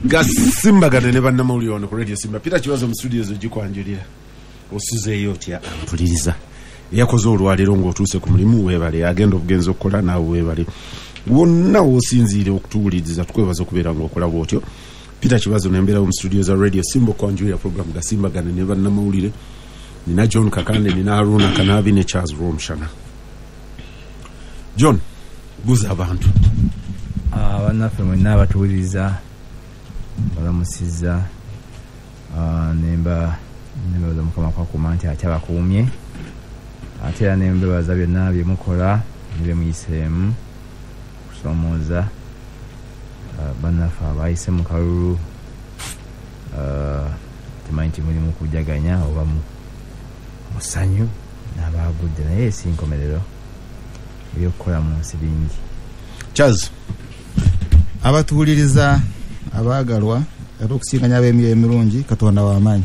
Gasimbagana ne bannamawulire wano ku Radio Simba. Peter Kibazo mu studio zo gikwanjulira. Osuzeeyo otya ampuliriza. Yakoze olwaliro ng'otuuse ku mulimu weebale agenda obugenzi okukola naawe weebale. Wonna wosinziire okutuwuliriza tukwebaza okubeera ng'okola bw'otyo. Peter Kibazo n'embeera mu studio za Radio Simba okwanjulira program Gasimbagana ne bannamawulire. Nina John Kakande, nina Haruna Kanabi ne Charles Romshana. John, buza abantu. Bannaffe mwenna abatuwuliriza balamusiza nemba nebaza Mukama kwakuma nti akyabakuumye ate era nembebaza byonna bye mukola ne bye muyiseemu kusoomooza bannaffe abayise mu kalulu temanyi nti mulimu kujaganya oba musanyu n'abaagudde naye si nkomerero ebyokukola mu nsi bingi. Charles, abatuwuliriza abaagalwa era okusinkanya ab'emyoyo emirungi Katonda w'amaanyi.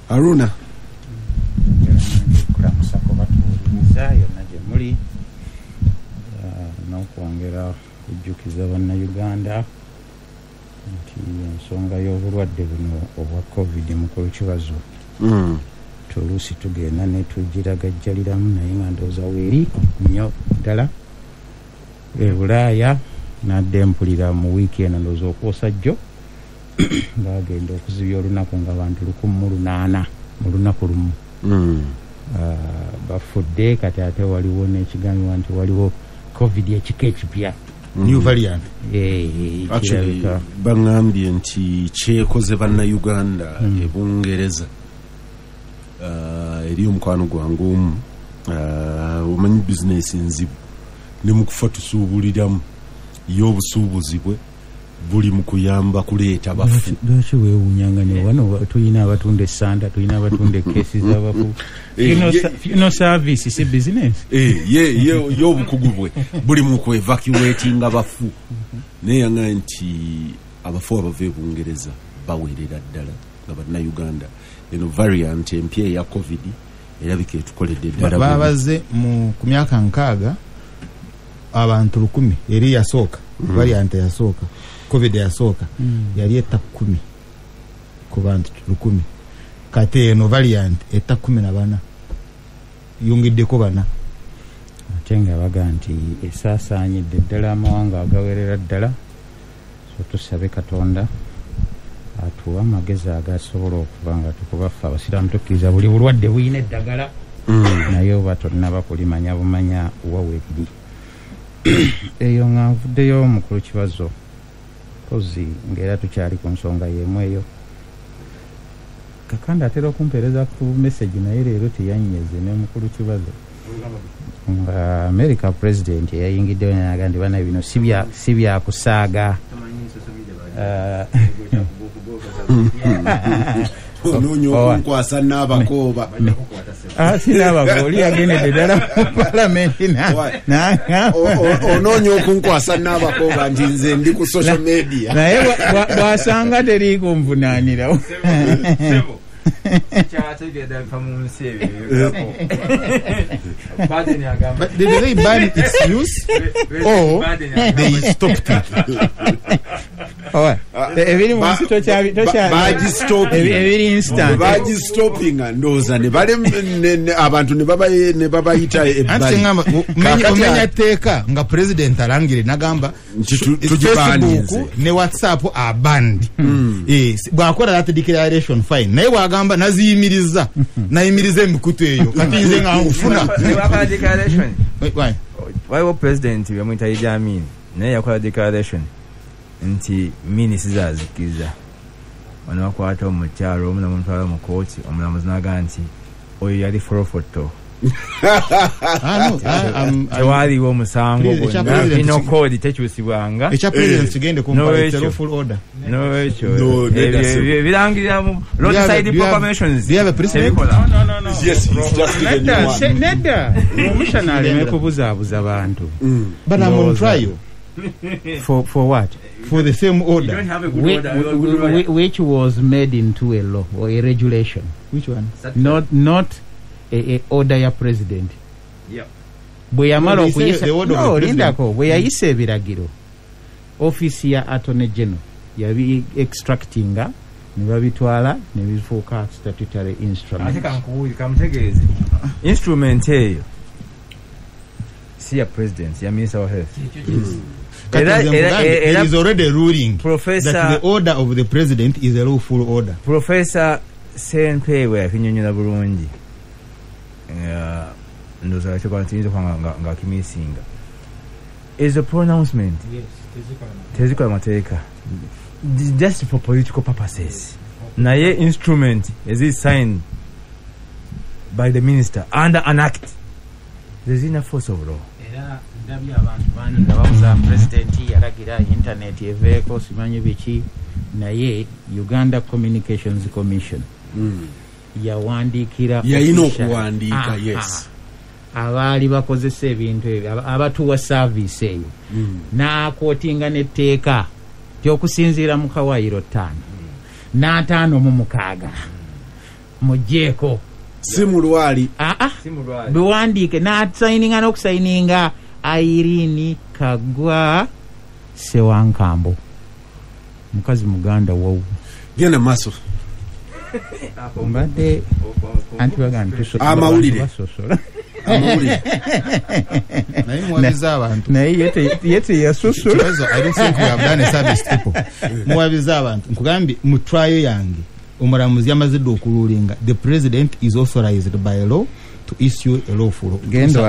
Haruna kulamusako batuwuliriza yonna gye muli n'okwongera kujjukiza bannayuganda nti ensonga y'obulwadde buno obwa COVID mukulu kibazo toluusi tugenda ne tugiragajjaliramu naye nga ndowooza weeri nnyo ddala Bulaaya nadde mpulira mu wiiki eno ndowooza okwosa jjo bagenda okuzibya olunaku nga bantu 108 mu lunaku lumu bafudde kati ate waliwo n'ekigambibwa nti waliwo COVID ekika ekipya new variant. Actually bangambye nti kyekoze bannayuganda e Bungereza eri omukwano gwange omu omanyi bizinesi nzibu ne mu kufa tusuubuliramu y'obusuubuzi bwe buli mu kuyamba kuleeta bafu. Lwaki weewuunyanga ne wano tulina abatunda essanda tulina abatunda cases z'abafu funeral service si business y'obukugu bwe buli mu ku evacuatinga bafu naye yanga nti abafu abava e Bungereza baweerera ddala nga bannayuganda eno variant empya eya COVID erabika etukoledde ddala. Babaze ku myaka 6 abantu 1000 eri yasooka variant yasooka COVID yasooka yali etta 10 ku bantu 1000 kati eno variant etta 14 yungiddeko bana ate nga baga nti esaasaanyidde ddala amawanga agawerera ddala so tusabe Katonda atuwa amagezi agasobola okuba nga tukubaffe abasiraamu tukkiriza buli bulwadde buyina eddagala naye oba tolina bakulimanya bumanya waweebiri eyo nga nvuddeyo mukulu kibazo kozi ng'era tukyali ku nsonga y'emu eyo Kakanda atera okumpeereza ku message naye leero teyanyeze ne mukulu kibazo nga America president yayingiddeyo n'aga nti bana bino si bya kusaaga ononyokunkwasa n'abakooba sinaba oli agendedde ddala mu palamenti onoonya okunkwasa n'abakooba nti nze ndi ku social media naye bw'asanga teri kunvunaanirawo But did they ban its use or they stopped it? Baji stopping ndoza ne bale abantu ne babayita omenya teeka nga president alangire nagamba Facebook ne WhatsApp are banned. Bwakola that declaration fine naye bwagamba naziyimiriza nayimiriza emikutu eyo kati nze nga nkufuna declaration why president yamwita Idi Amin naye yakola declaration nti minisi zazikiriza wanakwata omukyalo omutwala mu kooti omulamuzi n'agamba nti oyo yali forofoto tewaliwo omusango gwonna ino koodi tekyusibwanga ekya president kigende kumpa full order n'ekyo birangirira mu roadside proclamations. Yes, he's just nedda omushana aleme kubuzaabuza bantu but I'm on trial for what? For the same order. You don't have a good order. Which was made into a law or a regulation. Which one? Not a order ya president. Yeah. Bwe yamala okuyisa no lindako bwe yayisa ebiragiro office ya attorney general yabi extractinga ne babitwala ne bifuuka statutory instrument. Ate kankubuuli kamutegeeze instrument eyo si ya president ya minister of health. There is already a ruling Professor, that the order of the president is a lawful order. Professor Senpewe akinyonyola bulungi ndoza chokwa ntizo nga kimisinga is a pronouncement. Yes, tezikola mateeka just for political purposes. Naye instrument is signed by the minister under an act. There's enough force of law. Era ndabye abantu bangi nga babuza president yalagira internet eveeko simanyi biki naye Uganda Communications Commission yawandiikira yalina okuwandiika yes abaali bakozesa ebintu ebyo abatuwa service eyo n'akootinga n'etteeka tyokusinziira mu Kawaayiro 5 n'ataano mujjeeko si mulwali biwandiike n'asayininga n'okusayininga Irene Kagwa Sewankambo mukazi muganda wawu genda maaso mbadde anti bagamba amawulire naye muwabiza abantu naye yete yasosola. I don't think we have done a service people. Muwabiza abantu nkugambye mu trial yange omulamuzi yamazidde okululinga the president is authorized by law to issue a lawful gendo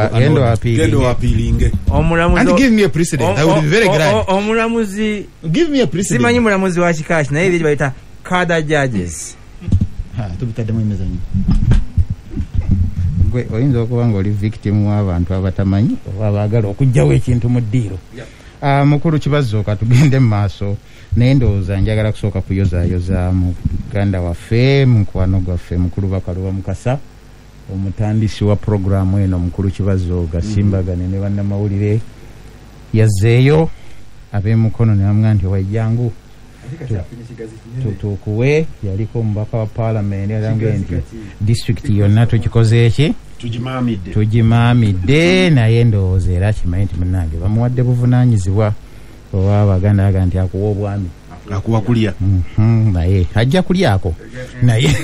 appealing. And give me a precedent. I will be very glad. Omulamuzi give me a precedent. simanyi mulamuzi wa kikashi naye ebyo bayita cadre judges. Tubitaddemu emizanyo. Gwe oyinza okuba ng'oli victim w'abantu abatamanyi oba abaagala okugyawo ekintu mu ddiiro. Mukulu Kibazooka tugende mu maaso naye ndowooza njagala kusooka kuyozaayoza mu Uganda waffe mukwano gwaffe mukulu Bakaluba Mukasa omutandisi wa programu eno mukulu Kibazooka simbagane ne bannamawulire yazzeeyo ab'emukono ne bamugamba nti wajjangu tukuwe yaliko omubaka wa parliament yagambye nti district yonna tukikoze eki tugimaamidde naye ndowooza era kimanyi nti munnange bamuwadde buvunaanyizibwa oba Abaganda baga nti akuwa obwami akuwa kulya naye ajja kulyako naye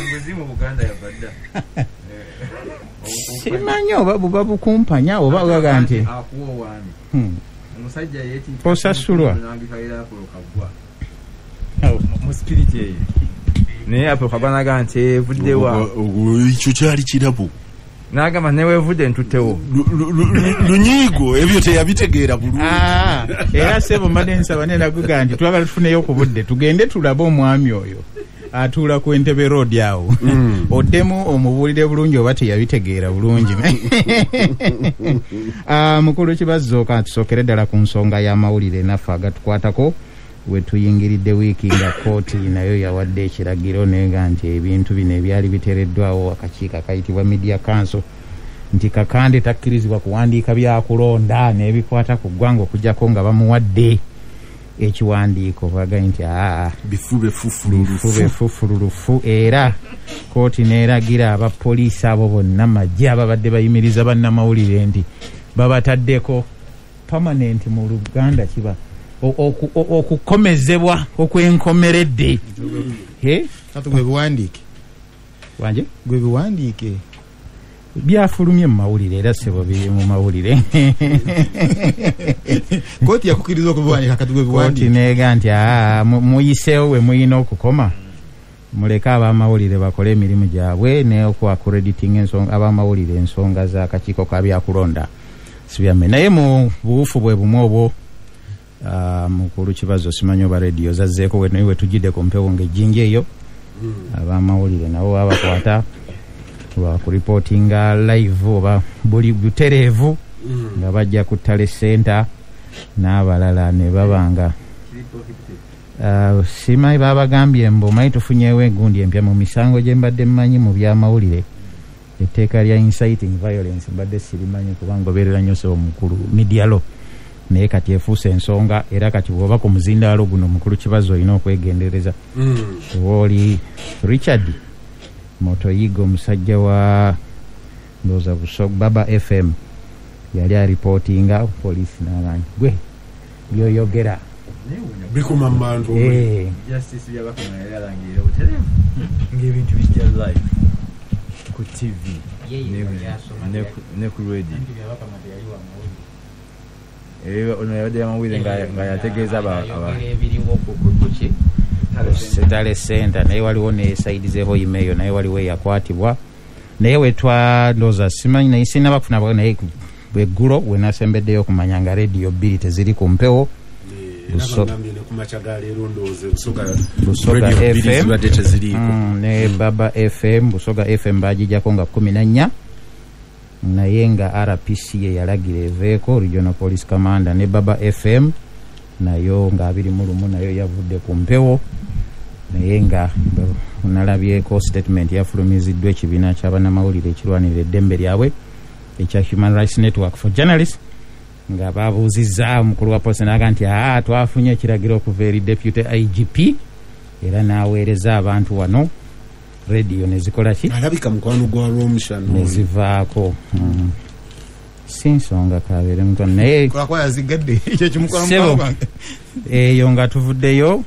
simanyi oba buba bukumpanya oba baga nti osasulwa mu spirit eyo naye apo kabanaga nti evuddewa ekyo kyali kirabu n'agamba neweevudde ntuttewo lunyiigo ebyo teyabitegeera bulungi era sebo mbadde nsaba nenaguga nti twagala tufuneyo ku budde tugende tulabe omwami oyo atuula ku Entebbe Road awo oddemu omubuulire bulungi oba teyabitegeera bulungi. Mukulu Kibazooka tusookere ddala ku nsonga y'amawulire naffe agatukwatako we tuyingiridde wiiki nga kooti nayo yawadde ekiragiro nenga nti ebintu bino ebyali biteereddwawo akakiiko akayitibwa Media Council nti Kakande takkirizibwa kuwandiika byakulonda n'ebikwata ku ggwanga okujjako nga bamuwadde ekiwandiiko bagaye nti bifufululufu era kooti neeragira abapoliisi abo bonna majje ababadde bayimiriza bannamawulire nti babataddeko permanent mu Luganda kiba okukomezebwa okwenkomeredde gwe biwandiike wanje gwe biwandiike byafulumye mu mawulire era sebo biri mu mawulire kooti yakukkiriza okubiwandiika kati gwe biwandiike kooti neega nti muyiseewo we muyina okukoma muleke ab'amawulire bakole emirimu gyabwe n'okwakrediting ensonga ab'amawulire ensonga z'akakiiko ka byakulonda sibyamme naye mu buwufu bwe bumu obwo mukulu Kibazo simanyi oba radio zazzeeko we tujjidde ku mpewo ng'ejjinja eyo ab'amawulire nabo babakwata bakuripotinga live oba buli butereevu nga bajja ku Ttale Center n'abalala ne babanga simanyi babagambye mbu omanyi tufunyeewo engundi empya mu misango gye mbadde mmanyi mu by'amawulire etteeka lya inciting violence mbadde sirimanyi kubanga obeerera nnyo sebo mukulu media law naye kati efuuse ensonga era kati bw'oba ku muzindaalo guno mukulu Kibazo olina okwegendereza oli Richard Motoyigo omusajja wa ndowooza Baba FM yali aripotinga poliisi n'abantu gwe byoyogera bikuma mmandu justice byabakoma yali alangirira obutereevu ng'ebintu bijja live ku TV ne ku radio ono yabadde yamawulire nga yategeeza ebiriwo kuki Setale Center naye waliwo ne side zeho imeyo naye waliwo yakwatibwa naye wetwandoza simanyi naye sinabakufuna bwa naye beggulo wenasembeddeyo okumanya nga radio bbiri teziri ku mpewo Busoga FM ne Baba FM Busoga FM bajijako nga 14 naye nga RPC ye yalagira eveeko Regional Police Commander ne Baba FM nayo nga 21 nayo yavudde ku mpewo naye nga nalabyeko statement yafulumiziddwa ekibiina ky'abannamawulire ekirwanirira eddembe lyabwe ekya Human Rights Network for Journalists nga babuuzizza omukulu wa polisi n'aga nti twafunye ekiragiro okuva eri Deputy IGP era n'aweereza abantu wano radio nezikola ki alabika mukwano gwa Romshan nezivaako si nsonga kabeere mutwana naye yazigadde ekyo kimukwano eyo nga tuvuddeyo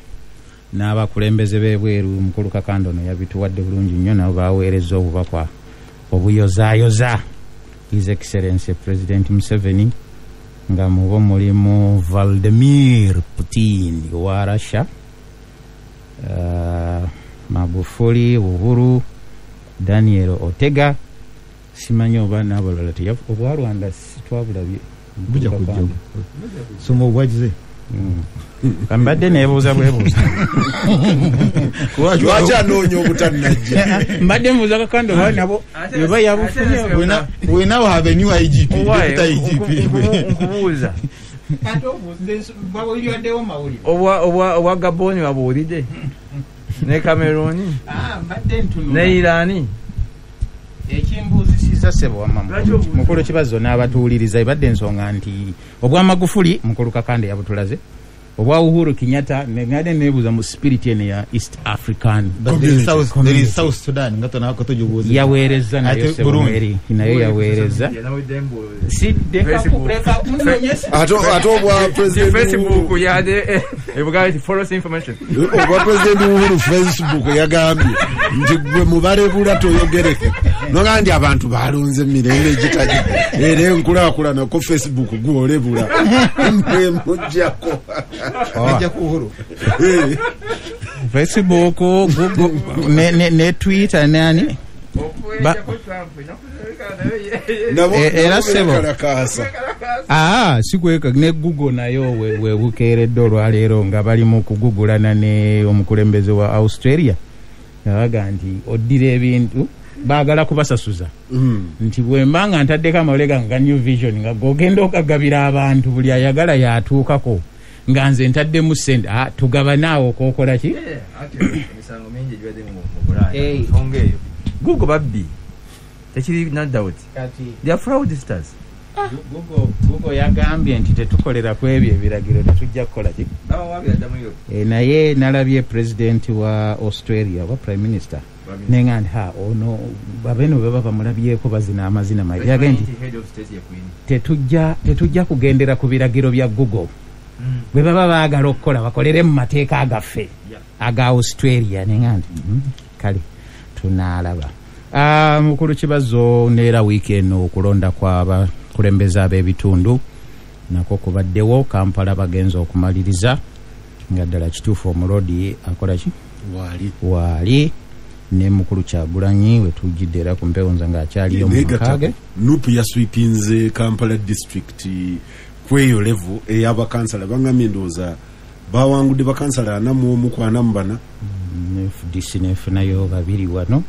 n'abakulembeze b'ebweru mukulu Kakandono yabituwadde bulungi nnyo nabo baweereza obubakwa obuyozaayoza His Excellency President Museveni nga mubo mulimu Vladimir Putin wa Russia, Magufuli, Uhuru, Daniel Ortega, simanyi oba n'abalala obwa Rwanda twabulabye buja kujja somo obwagize kambadde neebuuza bwebuuza lwaki anoonya obutanajja mbadde mbuuza Kakando nabo eba yabufunye we now have a new IGP nkubuuza obwa Gaboni babuulidde ne Cameroon ne Irani ekimbuuzisiza sebo wamama mukulu kibazo n'abatuwuliriza ibadde ensonga nti obwa Magufuli mukulu Kakande yabutulaze obwa Uhuru Kenyatta ngade nebuza mu spirit ene ya East African there is South Sudan ngato na koto jubuzi yaweereza nayo sebumeri nayo yaweereza si deka kubreka unonyesa ato obwa president Facebook yade ebuga follow information obwa president Uhuru Facebook yagambye nti gwe mubale bula toyogereke nogandi abantu balonze mirembe gitaji era enkulakulana ko Facebook gwolebula mujjako ajja ku Uhuru Facebook Google ne Twitter nani era sebo sikweka ne Google nayo we bukeeredde olwaleero nga bali mu kugugulana ne omukulembeze wa Australia yabaga nti oddira ebintu baagala kubasasuza nti bwembanga ntaddeko amalega nga New Vision nga gogenda okagabira abantu buli ayagala yatuukako nga nze ntadde mu sente tugabanaawo okokola ki emisango mingi gibadde mu Bulaya nsonga eyo Google babbi tekiri no doubt they are fraudsters Google yagambye nti tetukolera ku ebyo ebiragiro tetujja kukola ki naye nalabye president wa Australia wa prime minister nengandi ono babeno baba bamulabyeko bazina amazina mayi yagenda tetujja kugendera ku biragiro bya Google bwe baba baagala okukola bakolere mu mateeka agaffe aga Australia nengandi kale tunaalaba mukulu kibazo neera weekend okulonda kwaba kulembeza ab'ebitundu nako kubaddewo Kampala bagenza okumaliriza nga ddala kituufu omulodi akola ki waali ne mukulu Kyagulanyi wetujjidde era ku mpewo nza ng'akyaliyo mu makaage nupu yaswipinze Kampala district kweyo level ey'abakansala bangamye ndowooza bawangudde bakansala 41 FDC nefunayo babiri wano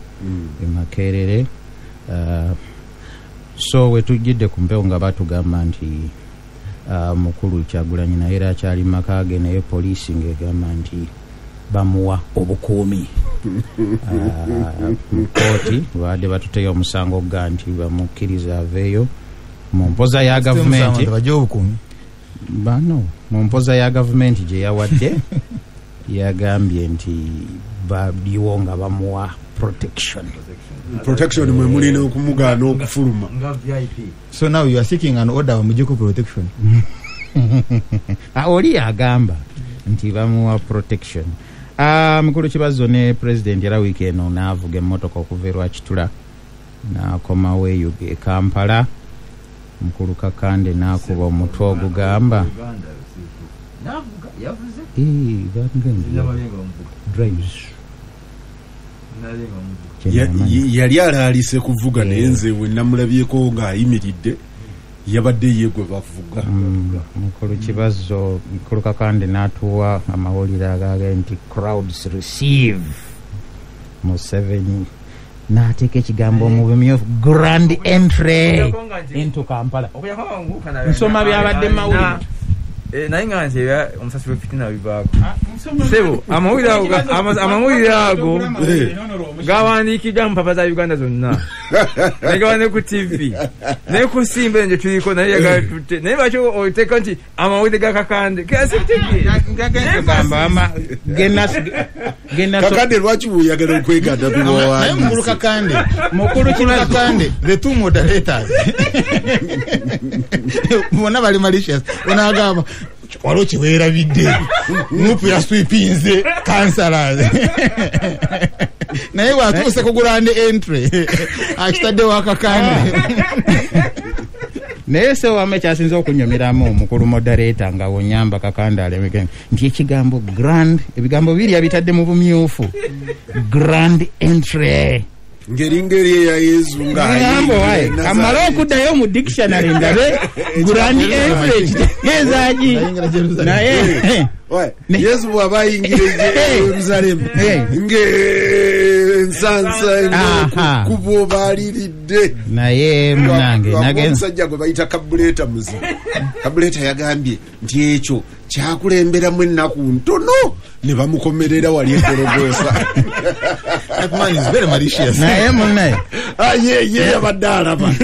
emakerere so wetujjidde ku mpewo nga batugamba nti mukulu Kyagulanyi naye era akyali makaage naye poliisi ng'egamba nti bamuwa obukuumi kooti baadde batuteyo omusango ga nti bamukkiriza aveeyo mu mpoza ya gavumenti mu mpoza ya gavumenti gye yawadde yagambye nti baliwo nga bamuwa protection mwe mulina okumugaana okufuluma so now you are seeking an order of mujiku protection oli yagamba nti bamuwa protection. Mukulu Kibazo ne president era wiiki eno n'avuga emmotoka okuva Rwakitula n'akomawo e Kampala. Mukulu Kakande n'akuba omutwe ogugamba yali alaalise kuvuga naye nze we namulabyeko ng'ayimiridde yabadde yegwe bavuga. Mukulu Kibazo Mukulu Kakande n'atuwa amawulire agaga nti crowds receive Museveni n'ateeka ekigambo mu bimyu grand entry into Kampala. Nsoma byabadde mawulire naye nga nti omusasi w'efitina bivaako sebo amawulire ago gawandiikibwa mu mpapa za Uganda zonna negawane ku TV naye ku simba nje tuliko naye yagatutte naye lwaki oteeka nti amawulire ga Kakande Kakande lwaki buyagala okweganda naye Mukulu Kakande the two moderators bona bali malicious bona agamba walo kiweerabidde nupu ya sweepinze councillors naye watuuse ku grand entry akitadde wa Kakande naye se wame kyasinza okunyumiramu omukulu moderator nga wonyamba Kakande alemeke nti ebigambo biri abitadde mu bumyufu grand entry ngeri ya Yesu ngaye amalo okuddayo mu dictionary ndabe grand entry ezaji naye Yesu bwabayingire Yerusalemu nsansa kubo baliridde naye munange omusajja gwe bayita Kabuleta muzibu. Kabuleta yagambye nti ekyo kyakulemberamu ennaku ntono ne bamukomerera wali ekorogosa. That man is very malicious. naye munnaye ye abadde alaba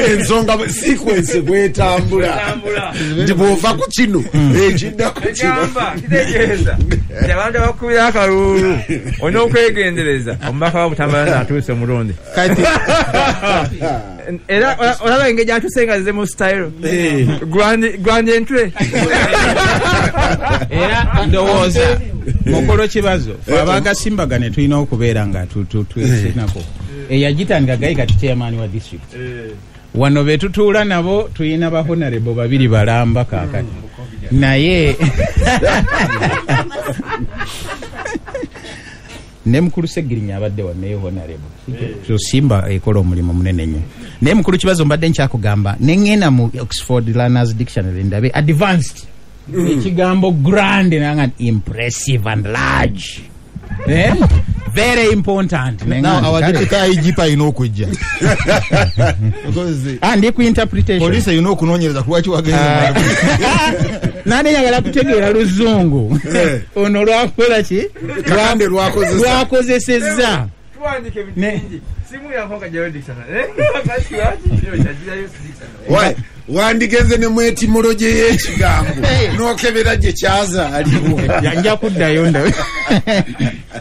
ensonga sequence bwetambula nti bwova ku kino ekiddako kino kitegeeza nti abantu abakubira akalulu olina okwegendereza omubaka wa Butambala n'atuuse omulonde kati era olaba engeri gyatusengazize mu style grand entry era ndowooza Mukulu Kibazo abagasimbagane tulina okubeera nga twesinako eyagitandika gayi kati chairman wa district wano betutuula nabo tulina ba honorable babiri balamba kaakati naye ne Mukulu Segirinya abadde wa naye honorable so simba ekola omulimu munene nnyo naye Mukulu Kibazo mbadde nkyakugamba nengenda mu Oxford Learners Dictionary ndabe advanced ekigambo grand nanga impressive and large very important. Now our deputy IGP inokujja because and ku interpretation police kunoonyereza kulwaki wagenze nane yagala kutegeera luzungu ono lwakola ki Kakande lwakozesezza tuwandike bingi simu yakoka dictionary wandigeze ne mwetimoloje y'ekigambo n'okebera gye kyazaalibwa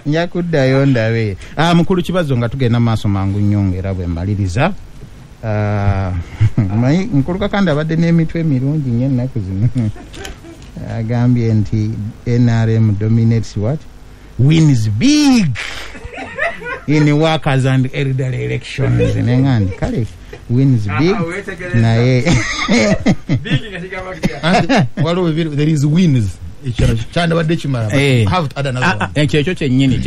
nja kuddayo ndabe. Mukulu Kibazo nga tugenda maaso mangu nnyo ng'era bwe mmaliriza Mukulu Kakande abadde n'emitwe emirungi nnyo ennaku zino agambye nti NRM dominates what wins big in workers and elderly elections nengandi kale wins big naye there is wins chanda badde chimara have to add another one ekyo kyennyini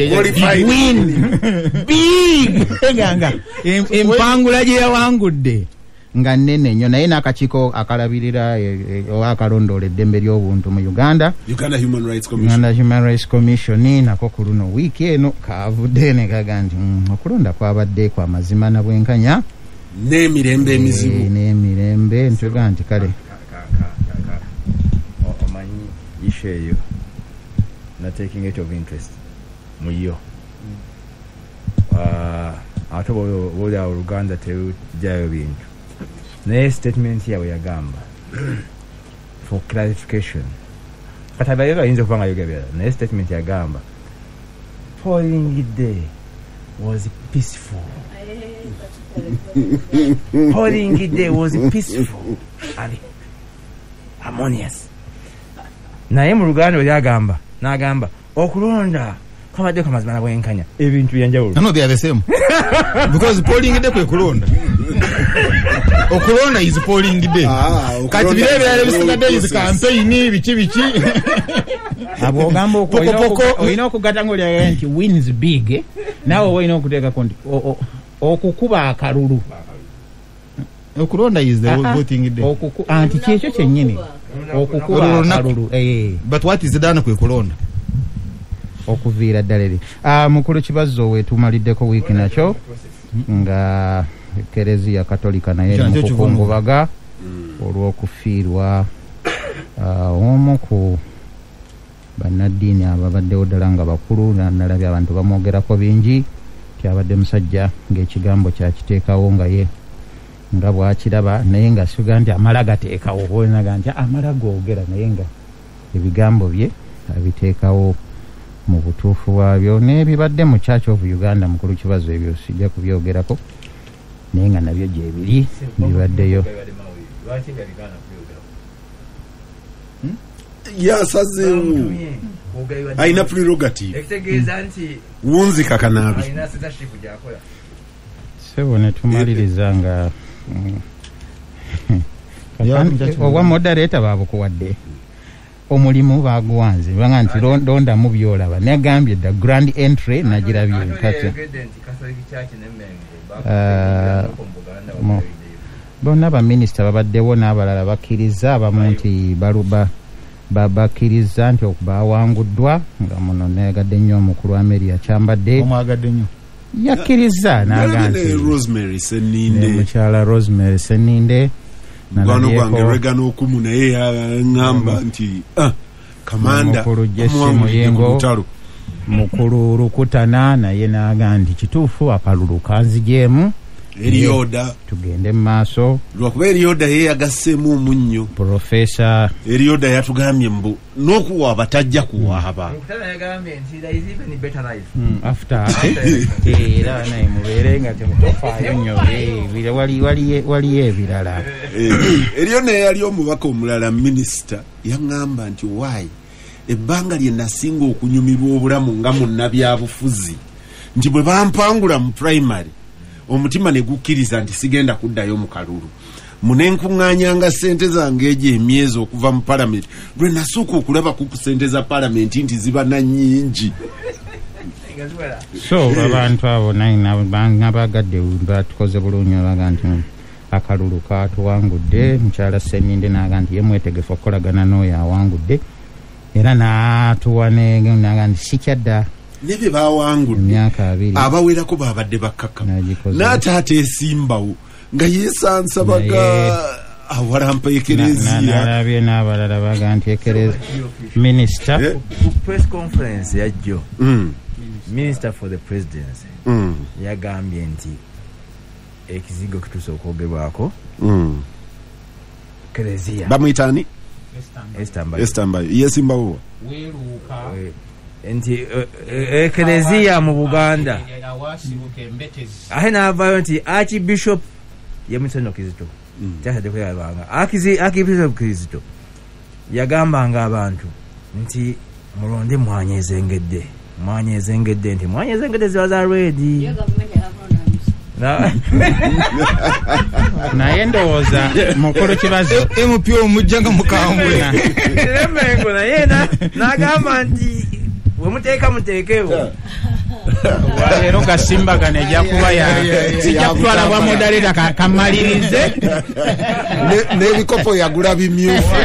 win big nganga empangula gye yawangudde nga nnene nnyo naye n'akakiiko akalabirira oba akalondoola eddembe ly'obuntu mu Uganda Human Rights Commission nako ku luno wiiki eno kaavudde ne kaga nti okulonda kwabadde kwa mazima na bwenkanya n'emirembe emizibu n'emirembe ntuga nti kale omanyi ishu eyo na taking it of interest muyo ate bwoli awo Uganda tewujjayo bintu naye statement yawe yagamba for clarification kati abayo bayinza okuba nga yogerera naye statement yagamba polling day was peaceful polling day was peaceful and harmonious naye mu Luganda yagamba n'agamba okulonda kabadde kamazima na bwenkanya ebintu byanjawulo. No, they are the same. Because polling day kwe kulonda. Okulonda is polling day. Kati birebe yale bisigadde is campaign bichi. Abo gambo oyina okugata ngolya nti wins big. Nawe oyina okuteeka konti okukuba akalulu. Okulonda is the voting day. Anti kyekyo kyennyini okukuba akalulu. But what is done kwe kulonda? Okuviira ddala eri mukulu kibazo wetumaliddeko wiiki nakyo nga Ekereziya Katolika naye mukukungubaga olw'okufiirwa omu ku bannaddiini ababaddewo ddala nga bakulu nalabye abantu bamwogerako bingi kyabadde musajja ng'ekigambo kyakiteekawo nga ye nga bwakiraba naye nga siga nti amala gateekawo onaga nti amala googera naye nga ebigambo bye abiteekawo mu butuufu bwabyo n'ebibadde mu Church of Uganda mukulu kibazo ebyo sijja kubyogerako naye nga nabyo gyebiri bibaddeyo. yasazeewo ayina prerogative ekitegeeza nti wunzika kanaabi alina censorship gy'akola. Sebo ne tumaliriza nga owa moderator baabukuwadde omulimu baguwanze banga nti londa mu byolaba negambye the grand entry nagirabye kati bonna baminisita babaddewo n'abalala bakkiriza abamu nti bakkiriza nti okubawanguddwa nga muno neyagadde nnyo omukulu Ameria kyambadde omwagadde nnyo yakkiriza n'aga nti mukyala Rosemary Seninde Gwano gwange Reagan okumu naye yaŋŋamba nti kamanda Muyengo mukulu Lukutana naye n'aga nti kituufu akalulu kanzigyemu Erioda tugende mu maaso lwakuba Erioda ye yagasseemu omunnyo Professor Erioda yatugambye mbu n'okuwa abatajja kuwaaba after era naye mubeere nga temutofaayo nnyo waliyo ebirala eriyo naye yali omubaka omulala minisita yaŋŋamba nti waayi ebbanga lye nasinga okunyumirwa obulamu nga munnabyabufuzi nti bwe bampangula mu primary omutima ne gukkiriza nti sigenda kuddayo mu kalulu munenkuŋŋaanyanga ssente zange egyo emyezi okuva mu palamenti lwe nasooka okulaba ku ssente za palamenti nti ziba na nnyingi. So abantu abo nga bagadde batukoze bulungi baga nti akalulu katuwangudde mukyala Seninde n'aga nti ye mwetegefu okukolagana n'oyo awangudde era n'atuwa naga nti sikyadda nebye bawangudde abawerako babadde bakkakkamu n'ataata esimbawo nga yeesansabaga awalampa Ekereziya nalabye n'abalala baga nti minisita press conference yajjo Minister for the Presidency yagambye nti ekizigo kituuse okwogerwako Ekereziya bamuyitaani Estambayo yesimbawo nti Ekereziya mu Buganda ahe n'avaayo nti Archbishop Mutono Kizito kyatadde kweyabanga Archbishop Kizito yagambanga abantu nti mulonde mwanya ezengedde nti mwanya ezengedde ziba za ready naye ndowooza mukulu kibazo MP omujja nga mukambwe Mengo naye n'agamba nti muteekewo leero gasimbagana ejja kuba sijja kutwala bwa modaleta kamalirize n'ebikopo yagula bimyufu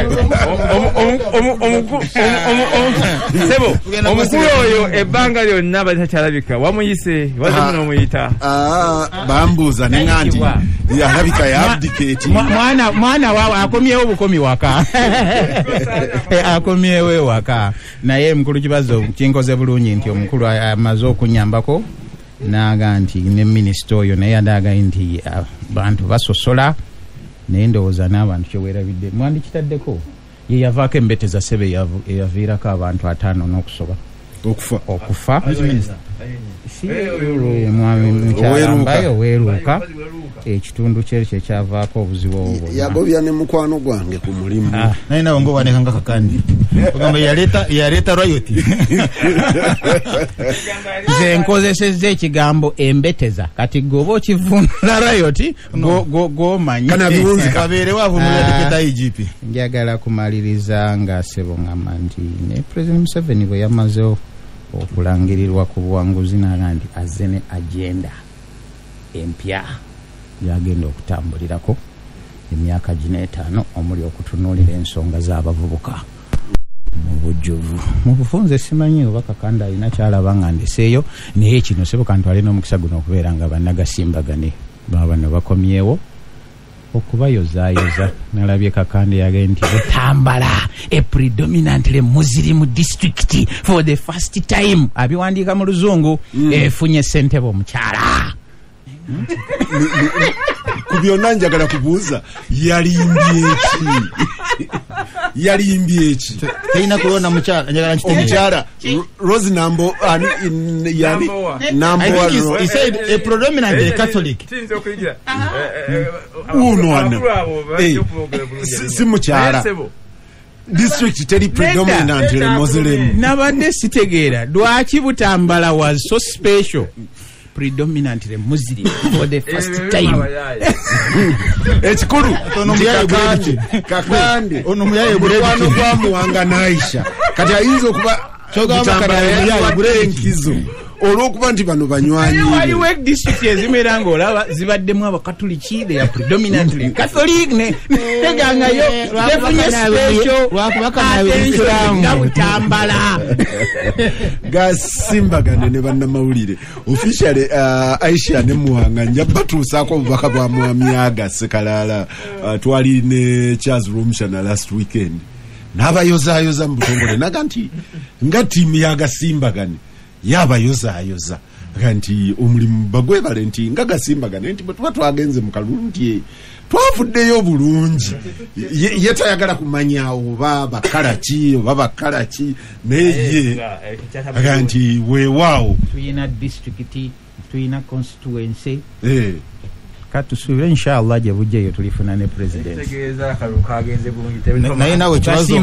omukulu oyo ebbanga lyonna batakyalabika wamuyise waze muno omuyita bambuuza nenga nti alabika yaabdicate mwana waawe akomyewo bukomi waka akomyewo ewaka naye mukulu kibazo kinkoze bulungi nti omukulu amaze okunyambako n'aga nti ne minisita oyo naye adaga nti bantu basosola naye ndowooza n'abantu kyeweerabidde mwandikitaddeko ye yavaako embete za ssebe eyaviirako abantu 5 n'okusoba okufa mwami mukyalambayo weeruuka ekitundu kye kyavaako obuzibu obwo bwonna yagobya ne mukwano gwange ku mulimu naye nawe ngaowanekanga kakandi ogamba yaleeta rayoti nze nkozesezza ekigambo embeteza kati goba okivunula rayoti gomanyi kabeerewo avunula IGP. njagala kumaliriza nga sebo ngamba nti ne President Museveni bwe yamazeho okulangirirwa ku buwanguzi naga nti azze ne agenda empya yagenda okutambulirako emyaka 5 omuli okutunuulira ensonga z'abavubuka mu bujjuvu mu bufunze simanyi oba kakanda alina kyalaba nga ndeseeyo naye kino sebo kantwale n'omukisa guno okubeera nga bannagasimbagane bano bakomyewo okubayozaayoza nalabye kakande yage nti Butambala a predominantly Muslim district for the first time abiwandiika mu luzungu efunye ssentebe omukyala ku byonna njagala kubuuza yalimbye eki teina kulonda mukyala njagala omukyala Rose Nambo Nambo he said a predominantly Catholic uno si mukyala district teri predominantly Muslim nabadde sitegeera lwaki Butambala was so special predominantly Muslim for the first time. Ekikulu kakande ono muyaye bulwano kwa muwanga naisha kati ayinza okuba Butambala bulenkizo olwokuba nti bano banywanyi waliwo district ezimera ng'olaba zibaddemu abakatoliki they are predominantly Catholic negangayo tefunye special nga Butambala gasimbagane ne bannamawulire officially Aisha ne Muwanga nja batuusaako obubaka bwa mwami Agase Kalala twali ne Charles Rumshana last weekend n'abayozaayoza mu butongole naga nti nga tiimu y'agasimbagane yabayozaayoza nti omulimu bagwebale nti nga gasimbagane nti bwe tuba twagenze mu kalulu nti twavuddeyo bulungi ye tayagala kumanya oba bakalaki oba bakalaki naye nti weewaawo tuyina district tuyina constituency katusuubire inshallah gye bujjeyo tulifuna ne president naye nawe kibazo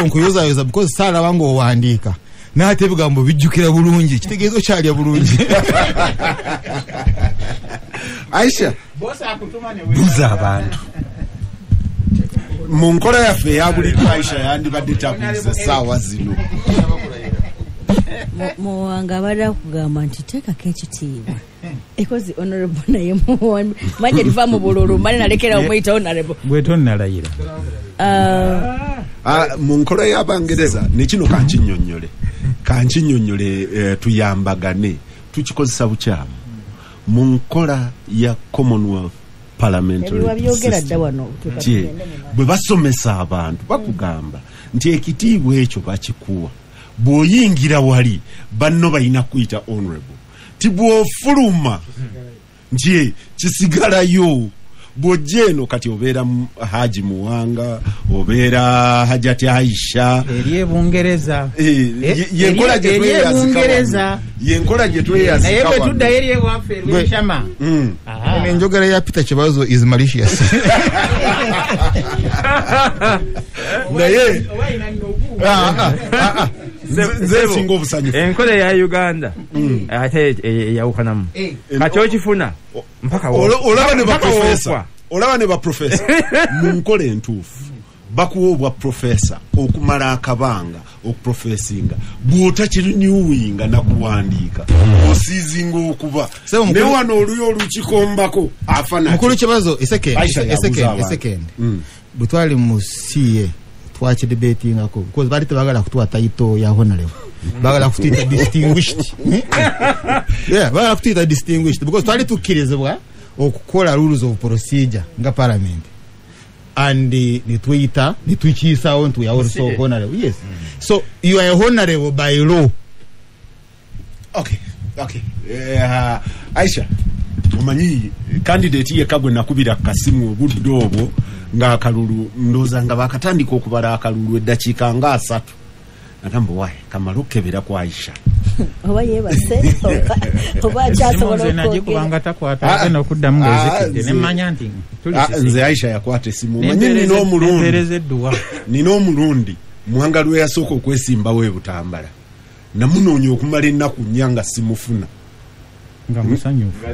nkuyozaayoza because saalaba nga owandiika naate ebigambo bijjukira bulungi kitegeeza okyalya bulungi Aisha buza abantu mu nkola yaffe eya bulijjo Aisha yandibadde tabuuza saawa zino Muwanga abadde akugamba nti teekako ekitiibwa because honorable naye manya liva mu bululu mali nalekera omuyita honorable bwe tonnalayira mu nkola y'Abangereza nekino kankinnyonnyole tuyambagane tukikozesa bukyamu mu nkola ya Commonwealth Parliamentary bwe basomesa abantu bakugamba nti ekitiibwa ekyo bakikuwa bw'oyingira wali banno balina kuyita honorable tibw'ofuluma nti kisigalayo bw'ojja eno kati obeera Haji Muwanga obeera Hajati Aisha eri Ebungereza yenkola gye tweyazika naye bwe tuddayo eri ewaffe Rweshama enjogera ya Peter Kibazo is malicious naye nze singa obusanyufu enkola ya Uganda ate yawukanamu kati okifuna mpaka olaba ne baprofesa mu nkola entuufu bakuwa obwa profesa okumala akabanga okuprofesinga bw'otakirinyuwinga nakuwandiika osiizinga okuba ne wano oluyo olukikombako afana mukulu Kibazo esekend bwe twali mu CA twakidebatingako because bali tebagala kutuwa title ya honorable bagala kutuyita distinguished bagala kutuyita distinguished because twali tukkirizibwa okukola rules of procedure nga parliament and nitwikiisawo nti we are also honorable. Yes. So you are honorable by law. Okay. Aisha omanyi candidate ye kagwe nakubira kasimu obudde obwo nga akalulu ndoza nga bakatandika okubala akalulu eddakiika nga 3 agambo wae kamalo kebera kwa Aisha oba yebase oba kyasobola okubanga takwata eno kuddamu ngezekide nemanya nti nze Aisha yakwata esimu manyi nina omulundi muwanga lwe yasooka okwesimbawo ebutambala namunoonya okumala ennaku nnya nga simufuna nga musanyufu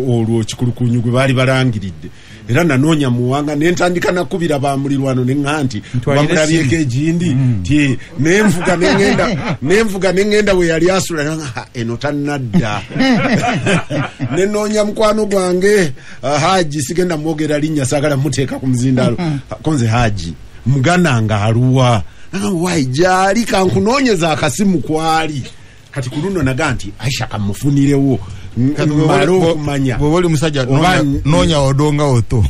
olwo kikulukunyu gwe baali balangiridde era nanoonya muwanga nentandika nakubira bamulirwano neŋŋa nti bamulabyeko egindi ti nenvuga neŋŋenda we yali asula eno tannadda nenoonya mukwano gwange Haji sigenda mwogera linnya saagala muteeka ku muzindaalo konze Haji muganda nga aluwa wayi gyali kankunoonyeza akasimu kwali kati ku luno naga nti Aisha kamufunirewo malo okumanya bw'oli musajja noonya odonga oto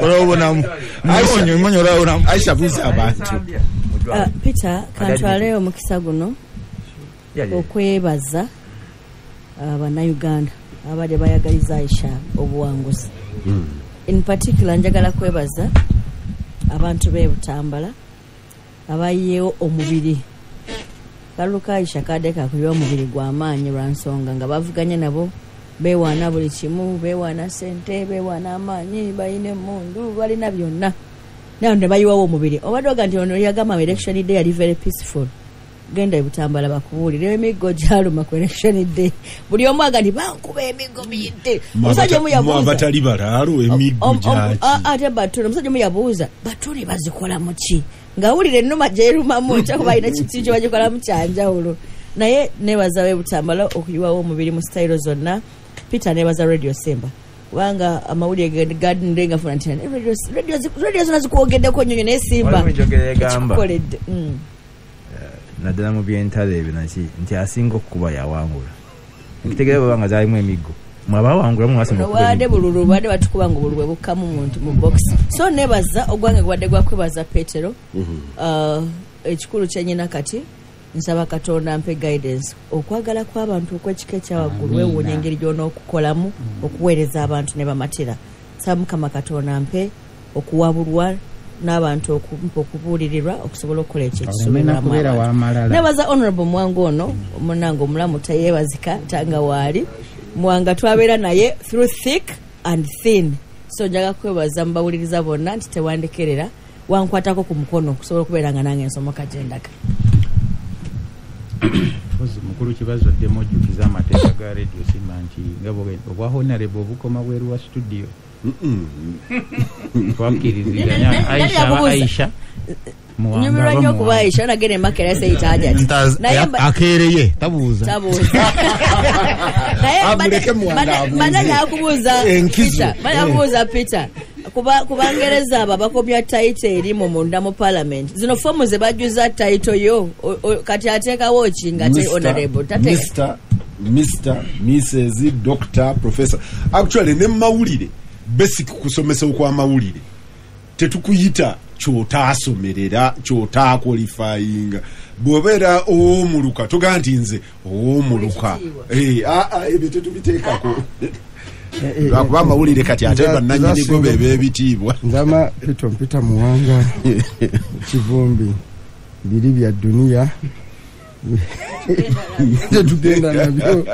olabonamu Aisha buuza abantu Peter kantwale omukisa guno okwebaza Bannayuganda abadde bayagaliza Aisha obuwanguzi in particular njagala kwebaza abantu b'ebutambala abayiyewo omubiri kaluka Aisha kadeka kuliwa omubiri gw'amaanyi lwa nsonga nga bavuganye nabo beewaana buli kimu beewaana sente beewaana amaanyi balina emmundu balina byonna naye ne bayiwawo omubiri obadde oga nti ono yagamba election day yali very peaceful genda ebutambala bakubuulira emiggo gyaluma ku election day buli omu aga nti bankuba emiggo miyite omusajja omu yabuuza abatali balaalo emiggo gyaki ate batuli omusajja omu yabuuza batuli bazikola mu ki ngawulira ennuma gyerumamu kyako balina kiti kye bagikolamu kyanjawulo naye nebaza webutambala okuyiwawo omubiri mu sitayiro zonna Peter nebaza Radio Simba kubanga amawulire gadinde ngafuna nti radio zonna zikuwogeddeko nnyonyo naye Simba ekikukoledde naddala mu byentalo ebyo nti asinga okukuba yawangula ekitegeera bwebanga zaalimu emiggo mwabawangulamu wadde bululu badde batukuba nga obulu bwe bukkamu muntu mu box so nebaza ogwange gwadde gwakwebaza Petero ekikulu kyenyina kati nsaba Katonda mpe guidance okwagala kw'abantu okw'ekika ekyawaggulu weewuunya engeri gy'onookukolamu okuweereza abantu ne bamatira nsaba Mukama Katonda mpe okuwabulwa n'abantu okubuulirirwa okusobola okukola ekyo ekisuubirwamu nebaza honorable Mwango ono omunange omulamu tayeebazika tanga waali Mwanga twabeera naye through thick and thin so njaga kwebaza mubawuliriza bonna nti tewandekerera wankwatako ku mukono okusobola okubeera nga nange ensomoka gyendaga mukulu kibazo ddemu ojjukiza amateeka ga Radio Simba nti nga obwa honorable obukoma bweru wa studio twakiriziganya Aisha nyumirwa nnyo okuba Aisha nagenda emakera eseyita ajati akereye tabuuza naye badanya akubuuza Peter kuba Ngereza abo bakomya title eri mu munda mu parliament zino fomu ze bajjuza title yo kati ateekawo ki nga te honorable Mr. Mrs. Dr. Professor actually ne mawulire basic kusomesa okw'amawulire tetukuyita kyotaasomerera kyotaakwalifyinga bw'obeera ow'omuluka tugaa nti nze ow'omuluka ebyo tetubiteekako lwakuba amawulire kati ate bannannyinigo be b'ebitiibwa nzama Peter Muwanga kivumbi biri bya duniya tetugenda nabyo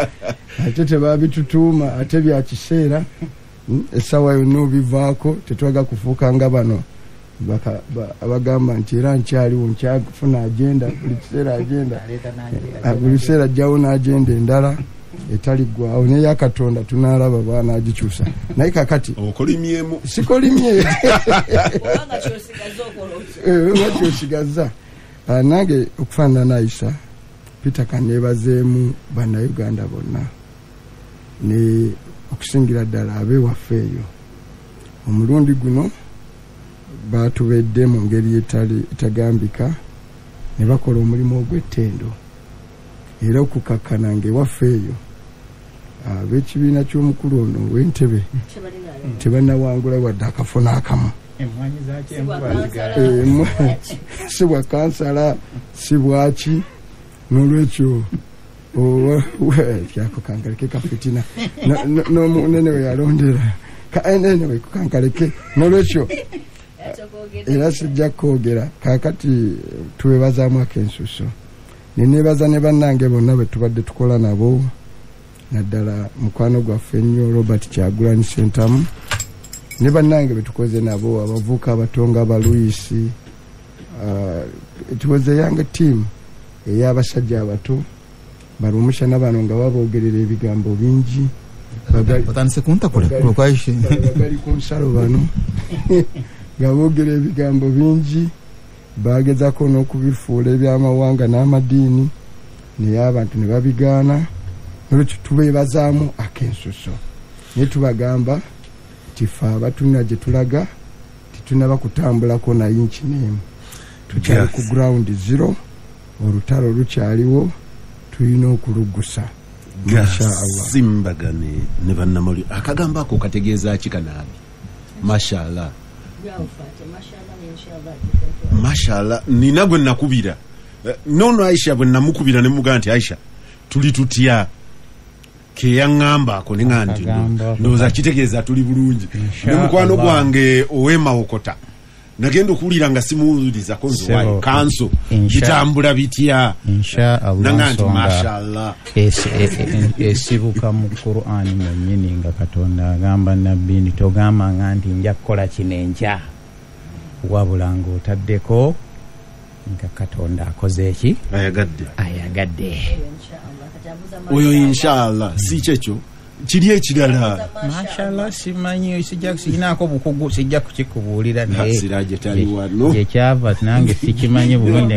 ate tebabitutuuma ate bya kiseera essawa yonna obivaako tetwaga kufuuka nga bano abagamba nti era nkyaliwo nkyafuna agenda buli kiseera ajjawo n'agenda endala etaliggwawo naye Katonda tunaalaba bwana agikyusa naye kakati okolimyemu sikolimye oba kyosigaza nange okufaanana Aisha Peter kaneebazeemu Bannayuganda bonna ne okusingira ddala abewaffe eyo omulundi guno batubedde mu ngeri etagambika ne bakola omulimu ogw'ettendo era okukakkana ng'ewaffe eyo ab'ekibiina ky'omukulu ono w'entebe tebannawangula wadde akafuna akamu si bwa kansala si bwaki n'olwekyo kyako kankaleke kafitina n'omunene we yalondera kanene we kankaleke n'olwekyo era sijja kwogera kaakati tuwebazaamu akensuso neneebaza ne bannange bonna bwe tubadde tukola nabo naddala mukwano gwaffe ennyo Robert Kyagulanyi Sentamu ne bannange bwe tukoze nabo abavuka abatonga abaluisi it was a young team ey'abasajja abato balumushana bano nga baboogerera ebigambo bingi batandise kuntakula kwaishe bali ku nsalo bano nga boogera ebigambo bingi bagezako n'okubifuula ebyamawanga n'amadiini naye abantu ne babigaana nolwekyo tubeebazaamu akensuso naye tubagamba tife abatulina gye tulaga titunaba kutambulako na inchi n'emu tukyali ku ground zero olutalo lukyaliwo tulina okulugusa Simbagane ne bannamawulire akagambo ako kategeeza ki kanaabi mashallah mashallah nina gwe nakubira nono Aisha bwe namukubira ne muga nti Aisha tuli tutya ke yaŋŋamba ako ne nganti ndoza kitegeeza tuli bulungi ne mukwano gwange owema okota nagenda okuwulira nga simuwuliriza konzo wayi kanso bitambula bitya nanganti mashallah esibuka mu Qur'ani mwennyini nga Katonda agamba nabbi nti togamba nga nti nja kukola kino enkya wabula ng'otaddeko nga Katonda akoze eki ayagadde oyo inshallah si kyekyo kiri ekirala mashallah simanyi sijinaako bukugu sijja kukikubuulira naye siraje tali wano kyekyava nange sikimanyi bulungi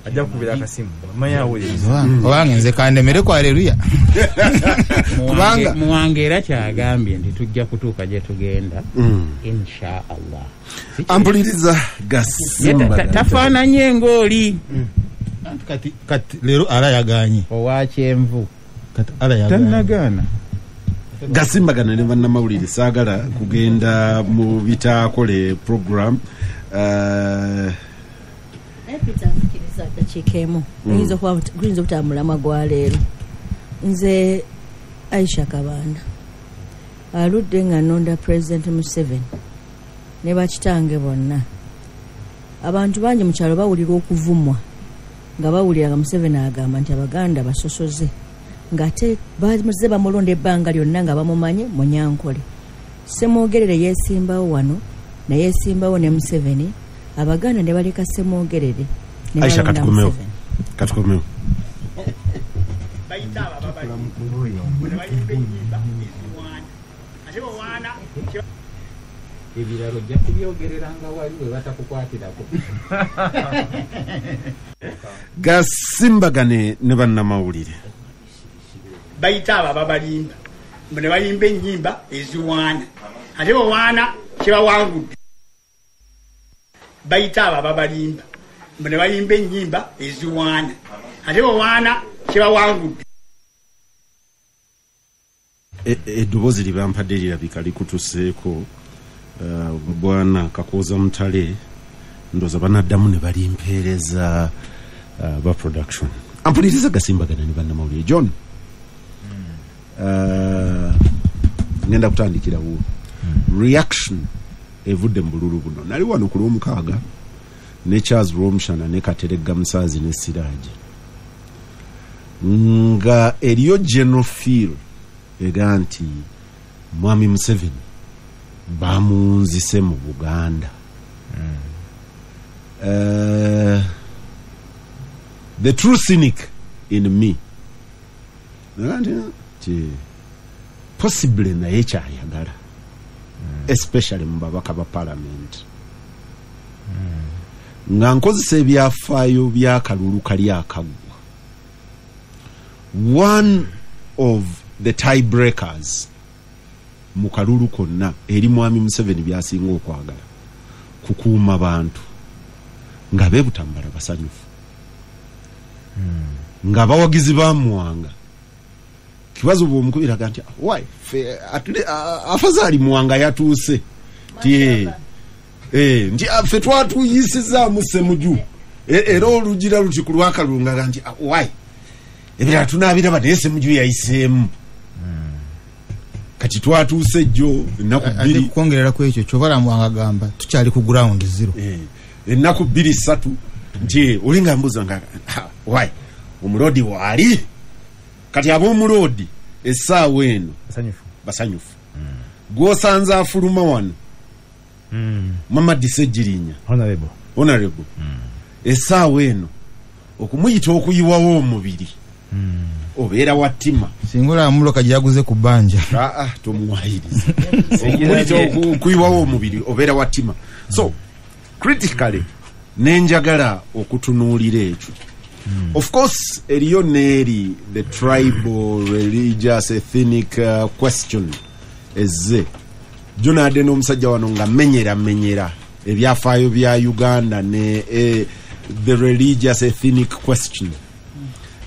ajja kubira akasimu manya owange nze kandemere kwa haleluya kubanga muwange era kyagambye nti tujja kutuuka gye tugenda inshallah ampuliriza gasimba tafaananye ng'oli kati lero alayaganye owakyenvu kati alayaganye tannagaana gasimbagana ne bannamawulire saagala kugenda mu bitaakole program epitafikiriza dakiika emu oyinza okutambula magwa leero nze Aisha Kabanda aludde nga nonda President Museveni ne bakitange bonna abantu bangi mu kyalo bawulira okuvumwa nga bawulira nga Museveni agamba nti Abaganda basosoze ng'ate bamuze bamulonda ebbanga lyonna nga bamumanye Munyankole Semwogerere yeesimbawo wano ne yeesimbawo ne Museveni Abaganda ne baleka Semwogerere ne Aisha balonda katukomeo ebiralo jja kubyogereranga wali we batakukwatirako gasimbagane ne bannamawulire bayita abo ababalimba ne bayimba ennyimba eziwaana ate bowaana kyebawangudde bayita abo ababalimba ne bayimba ennyimba eziwaana ate bowaana kyebawangudde eddoboozi libampadde lirabika likutuseeko bwana Kakooza Mutale ndoza banaddamu ne balimpeereza ba production ampuliriza gasimbagana ne bannamawulire John ngenda kutandikirawo reaction evudde mu bululu buno nali wano ku Lwomukaaga ne Charles Romshana ne Kateregga Musaazi ne Siraaji nga eriyo general feel ega nti Mwami Museveni bamunzise mu Buganda the true cynic in me possibly naye kyayagala especially mu babaka ba parliament nga nkozesa ebyafaayo byakalulu kali akagwa one of the tie breakers mu kalulu konna eri Mwami Museveni byasinga okwagala kukuuma bantu nga beebutambala basanyufu nga abawagizi bamuwanga kibazo bw'omukubiraga nti why afazaali muwanga yatuuse nti ffe twatuyisizaamu Ssemuju era olugira luti ku lwakalungaga nti why ebirala tunaabiraba naye Ssemuju yayiseemu kati twatuuse jjo ennaku bbiri kwongerera ku ekyo kyobalamu agamba tukyali ku ground zero ennaku 2-3 nti olinga mbuza nga why omulodi waali kati ab'omulodi essaawa eno basanyufu gwosanze afuluma wano mama disejirinya honorable essaawa eno okumuyita okuyiwawo omubiri obeera wattima singola amuloka gyaguze ku bbanja tomuwayiriza okumuyita okuyiwawo omubiri obeera wattima so critically nenjagala okutunuulira ekyo of course eriyo neeri the tribal religious ethnic question ezze jonade n'omusajja wano nga menyera ebyafaayo bya Uganda ne the religious ethnic question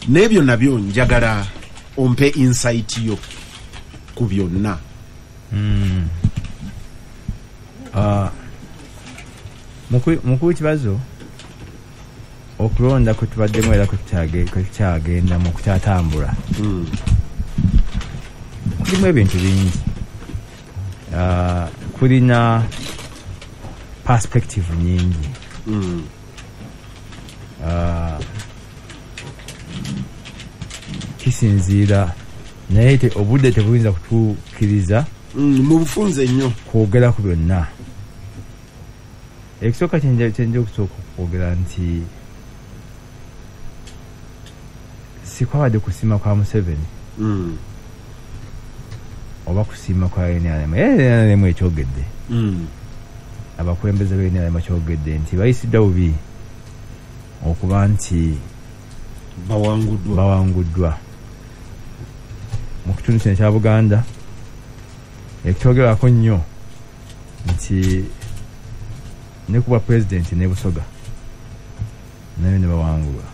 n'ebyo nabyo njagala ompe insight yo ku byonna mukulu kibazo okulonda kwe tubaddemu era kukyagenda mu kukyatambula kulimu ebintu bingi kulina perspective nyingi kisinziira naye obudde tebuyinza kutuukiriza mu bufunze nnyo kwogera ku byonna ekisooka kyenja okusooka okwogera nti sikwabadde kusiima kwa Museveni oba kusiima kwa NRM ekyogedde abakulembeze ba NRM kyogedde nti bayisiddwa bubi okuba nti bawanguddwa mu kitundu kino ekya Buganda ekyogerwako nnyo nti ne kuba pulezidenti ne Busoga nayo ne bawangulwa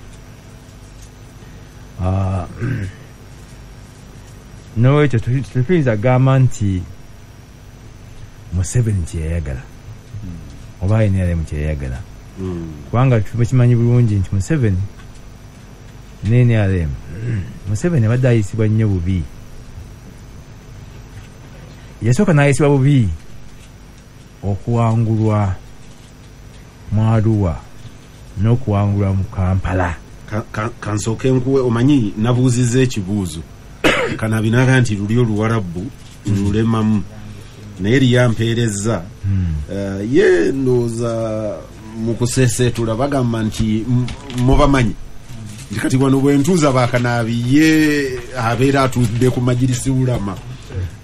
n'ekyo tetuyinza kugamba nti Museveni kyeyayagala oba NRM kyeyayagala kubanga tukimanyi bulungi nti Museveni ne NRM Museveni abadde ayisibwa nnyo bubi yasooka n'ayisibwa bubi okuwangulwa mu Arua n'okuwangulwa mu Kampala kansooke nkuwe omanyi nabuuzizza ekibuuzo kanabinaga nti luli oluwarabu lulemamu naye liyampeerezza ye ndowooza mu kuseeseetula bagamba nti mubamanyi nti kati wano bwentuuza bakanaabi ye abeera atudde ku majirisi ulama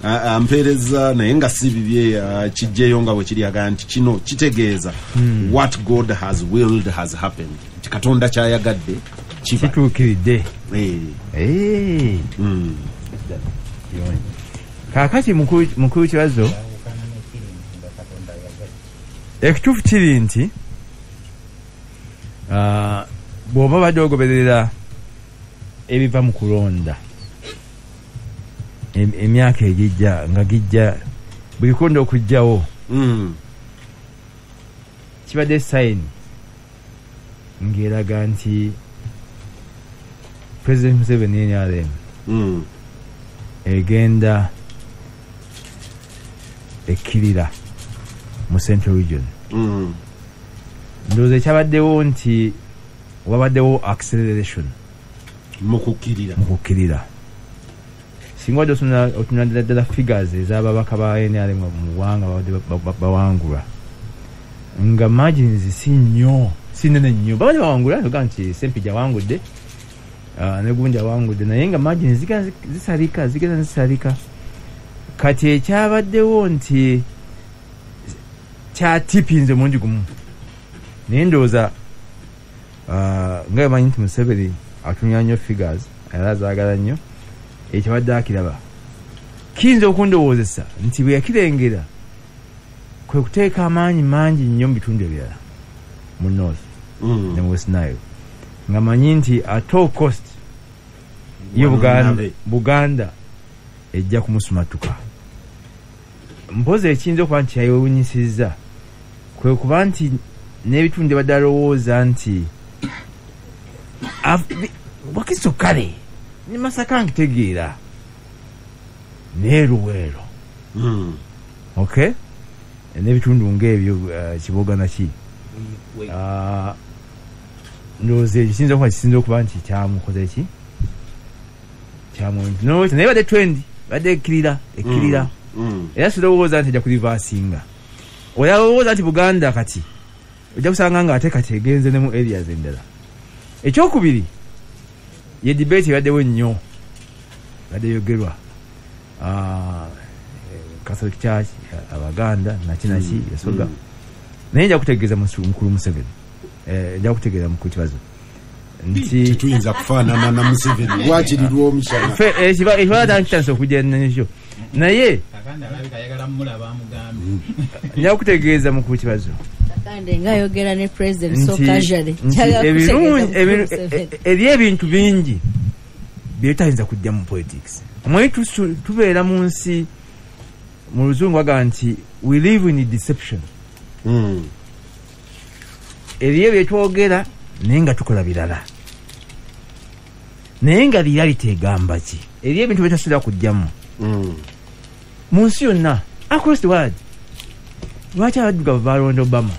ampeerezza naye nga si bibye kijjeyo nga bwe kiryaga nti kino kitegeeza what God has willed has happened nti Katonda kyayagadde kituukiridde kaakati mukulu kibazo ekituufu kiri nti bw'oba badde ogoberera ebiva mu kulonda emyaka egijja nga gijja buli kulonda okujjawo kibadde sayini ng'eraga nti President Museveni NRM egenda ekkirira mu Central Region ndowooza ekyabaddewo nti wabaddewo acceleration mu kukkirira singa wadde otunula ddala figures ez'ababaka ba NRM mu ggwanga bawangulwa nga margins si nene nnyo babadde bawangulwa noga nti Sempija awangudde ne Gundi awangudde naye nga margins zigenda zisalika kati ekyabaddewo nti kyatipinze mungi gumu naye ndowooza nga emanyi nti Museveni atunya nnyo figures era zaagala nnyo ekyabadde akiraba kiyinza okundowoozesa nti bwe yakirengera kwe kuteeka amaanyi mangi nnyo mu bitundu ebirala mu North ne West Nile nga manyi nti at all cost yo Buganda ejja kumusumatuka mpozi ekiyinza okuba nti yayewunyisizza kwe kuba nti n'ebitundu badde alowooza nti wakiso kale ne Masaka nkitegeera naye Luweero okay n'ebitundu ng'ebyo Kiboga naki ndowooza ekisinza okuba nti kyamukoze ki kyamuntu naye badde trend badde ekkirira era sirowooza nti ejja kulivaasinga olowooza nti Buganda kati ojja kusanga ng'ate kati egenze ne mu areas endala. Ekyokubiri ye debate ebaddewo nnyo badde yogerwa Catholic Church Abaganda naki yasoga naye nja kutegeeza mukulu Museveni nja kutegeeza mukulu kibazo nti tuyinza kufaanana na Museveni wakirirwa omushana ekibala tankitanisa okujja nakyo naye nja kutegeeza mukulu kibazo ngayogera ne president so casually eri ebintu bingi byetayinza kujja mu politics. Omwe tubeera mu nsi mu luzungu waga nti we live in deception. Eri ebyo twogera naye nga tukola birala naye nga reality egamba ki eri ebintu byetasubira kujjamu mu nsi yonna across the world. Lwaki abaddugavu balonda Obama?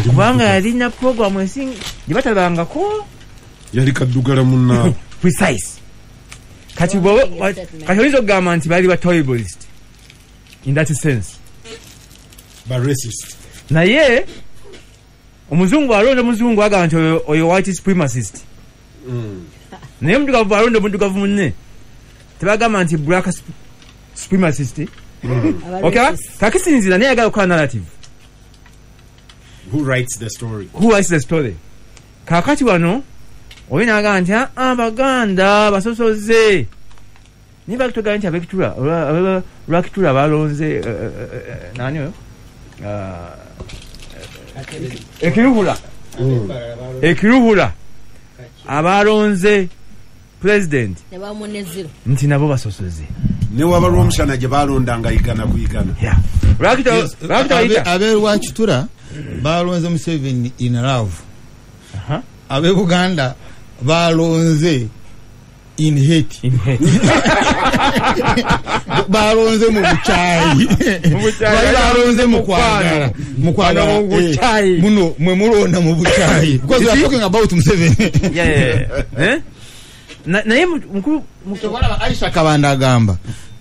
Kubanga yalina programu ensingi gye batalabangako yali kaddugala munna precise. Kati oyinza okugamba nti bali ba toibalist in that sense ba racist naye omuzungu alonda muzungu agamba nti oyo white supremacist naye omudugavu alonda omudugavu munne tebagamba nti black supremacist. Okay, kakisinzira naye agala okukola narrative. Who writes the story? Kakati wano oyina agamba nti Abaganda basosoze niba bakitogera nti Lwakitula balonze nani oyo Ekiruhura abalonze president nti nabo basosoze ne wabalwa omushana gye balondanga igana kuyigana. Abe Lwakitula balonze Museveni in love. Abe Buganda balonze in hate. Balonze mu buchayi. Balonze mu kwagala. Mu kwagala mu buchayi. Muno mwe mulonda mu buchayi. Because we are talking about Museveni. Yeah. Naye mukuru mutobala Aisha Kabanda agamba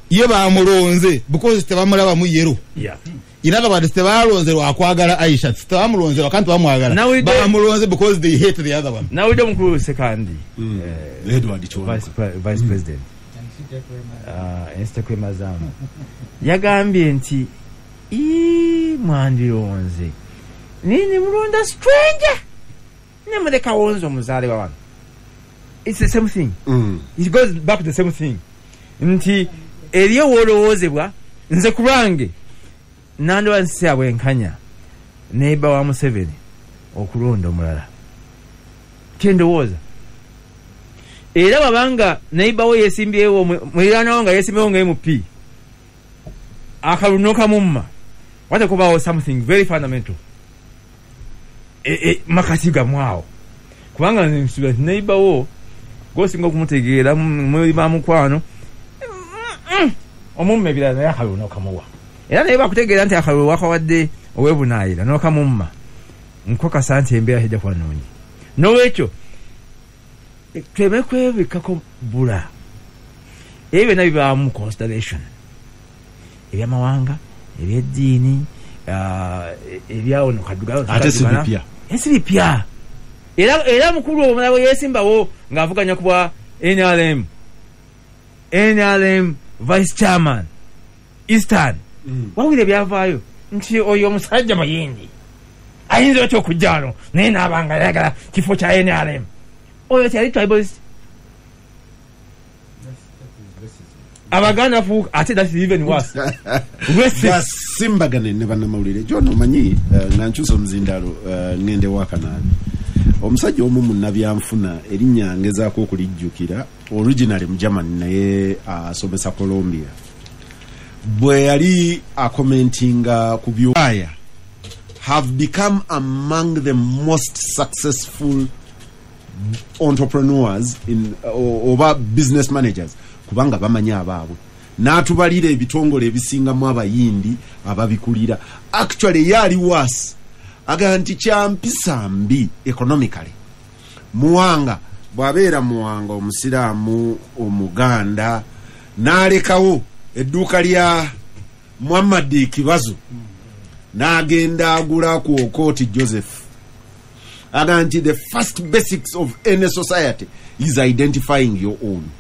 ye bamulonze because tebamulaba mu yero. Yeah. In other words, tebalonze lwakwagala Aisha, tebamulonze lwakantu bamwagala. Bamulonze because they hate the other one. Now we don't mukuru sekandi Edward Chwa vice president Esther Mazamu yagambye nti mwandironze nini mulonda stranger ne muleka wonzo muzale wa. It's the same thing. It goes back to the same thing. Nti eriyo wolowozebwa nze kulange nando nsi abwenkanya neiba wa Museveni okulonda omulala kyendowooza era babanga neiba we yesimbyewo mwirana wanga yesimbewo nga MP akalunoka mumma watakubawo something very fundamental makati gamwawo kubanga neiba wo gosinga okumutegeera mwiba mukwano omumme ebirala naye akalunoka muwa era naye bakutegeera nti akalulu wakawadde owebunaayira n'okamumma nkoka santi embeera hejja kuba nnungi. N'olwekyo twebe kwebikako bula ebyo byonna bibaamu constellation ebyamawanga ebyeddiini ebyawo nokaddugalo ate si bipya era mukulu omulala bwe yeesimbawo ng'avuganya ku bwa NRM vice chairman Eastern. Wawire byavaayo nti oyo omusajja mayindi ayinza otya okujja wano naye n'abanga yagala kifo kya NRM oyo tyali tribalist. Abaganda fuuka ate that's even worse. Basimbagane ne bannamawulire John omanyi nga nkyusa omuzindalo ngende wakanaabi omusajja omu munnabyanfuna erinnya ngezaako okulijjukira originally mu Germany naye asomesa Colombia bwe yali commentinga ku by'aya have become among the most successful entrepreneurs in oba business managers kubanga bamanyi abaabwe n'atubalira ebitongole ebisingamu abayindi ababikulira. Actually yali was aga nti kyampisa mbi economically. Muwanga bwabeera Muwanga omusiraamu omuganda n'alekawo edduuka lya Muhammad Kibazo n'agenda agula ku Okoti Joseph. Aga nti the first basics of any society is identifying your own,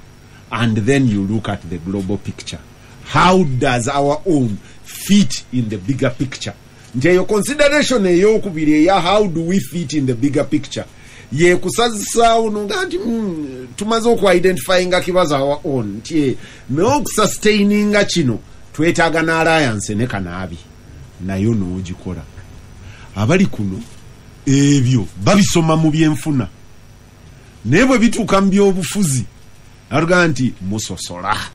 and then you look at the global picture. How does our own fit in the bigger picture? Nti your consideration eyokubiri ya how do we fit in the bigger picture ye kusazisa unonga nti tumaze oku identifying Kibazo our own nti no sustaining kino twetaaga na alliance ne Kanabi nayo n'ogikola. Abali kuno ebyo babisoma mu byenfuna naye bwe bituuka mu byobufuzi aluga nti musosola